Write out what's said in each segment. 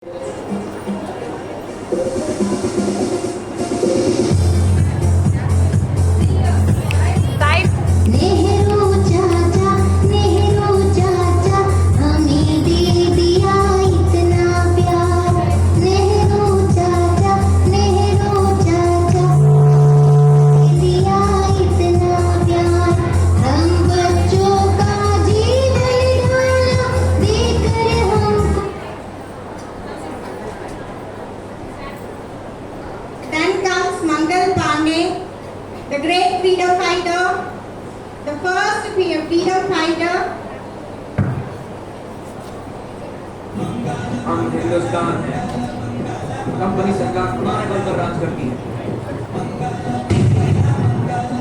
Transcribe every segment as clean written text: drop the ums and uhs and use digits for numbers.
The great freedom fighter, the first freedom fighter. हम हिंदुस्तान है, company सरकार पुराने बल पर राज करती है।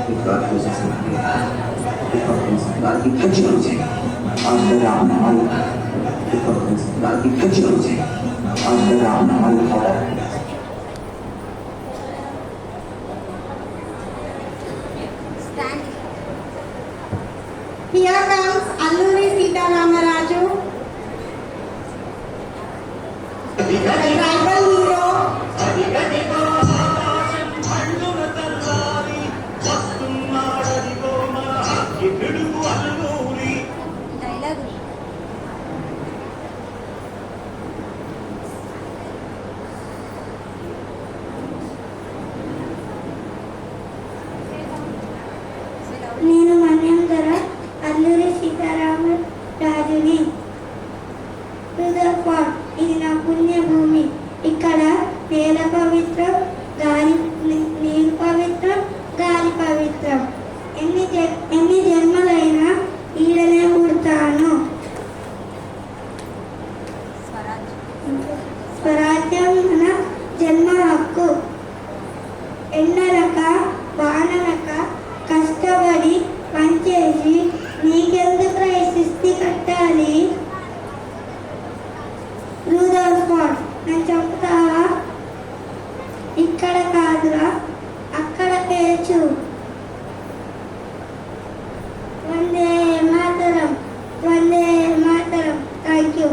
सरकार को सकती है, कंपनी सरकार की खर्च हो जाए, अंदर आना वाला, कंपनी सरकार की खर्च हो जाए, अंदर आना वाला। Here comes Alluri Sita Ramaraju, the tribal hero. నేను మన్యంధర అల్లూరి సీతారామరాజుని. రుదర్ఫోర్డ్ ఇది నా పుణ్యభూమి. ఇక్కడ నేల పవిత్రం, నీరు పవిత్రం, గాలి పవిత్రం. ఎన్ని జన్మలైనా ఈడనే పుడతాను. స్వరాజ్యం మన జన్మ హక్కు. ఎండలక వానలక కష్టపడి పనిచేసి నీకెందుకు సృష్టి కట్టాలి. రూదర్ఫోర్డ్ నేను చెప్తావా? ఇక్కడ కాదురా, అక్కడ పేర్చు. వందే మాతరం, వందే మాతరం. Thank you.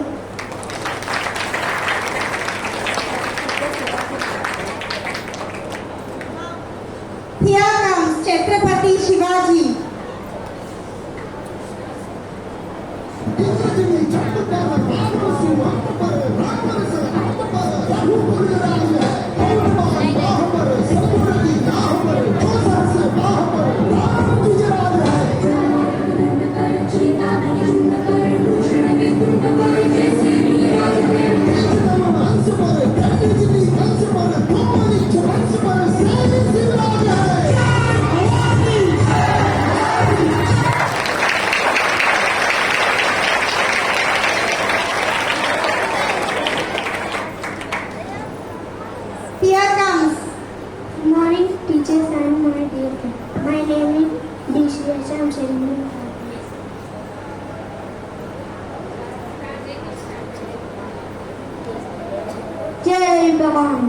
Here comes Chhatrapati Shivaji. Here comes. Good morning, teachers and my dear friends. My name is Dishresh. I am sharing. Jai Bhavan.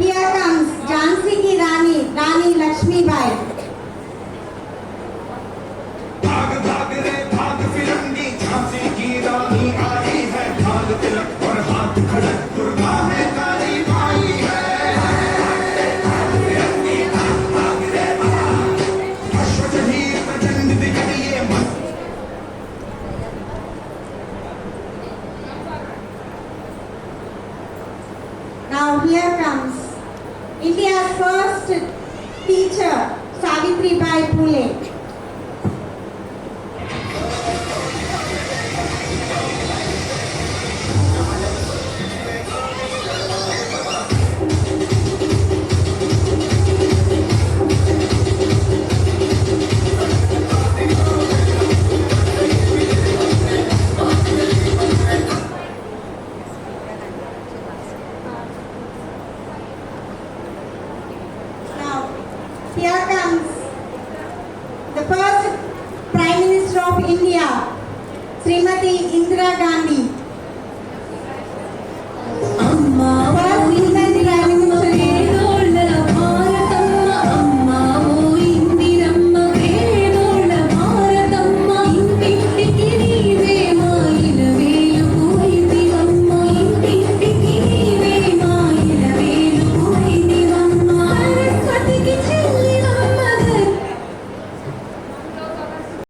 Here comes Jhansi ki Rani, Rani Lakshmi Bai. भाग भाग रे भाग फिरंगी, झांसी की रानी आई है। ढाल तिलक और हाथ खड़क, दुर्गा है काली माई है। फिरंगी भाग भाग रे भाग, अश्वचहीर प्रचंड दिखिए मत। Now here comes India's first teacher, Savitribai Phule. Here comes the first Prime Minister of India, Srimati Indira Gandhi.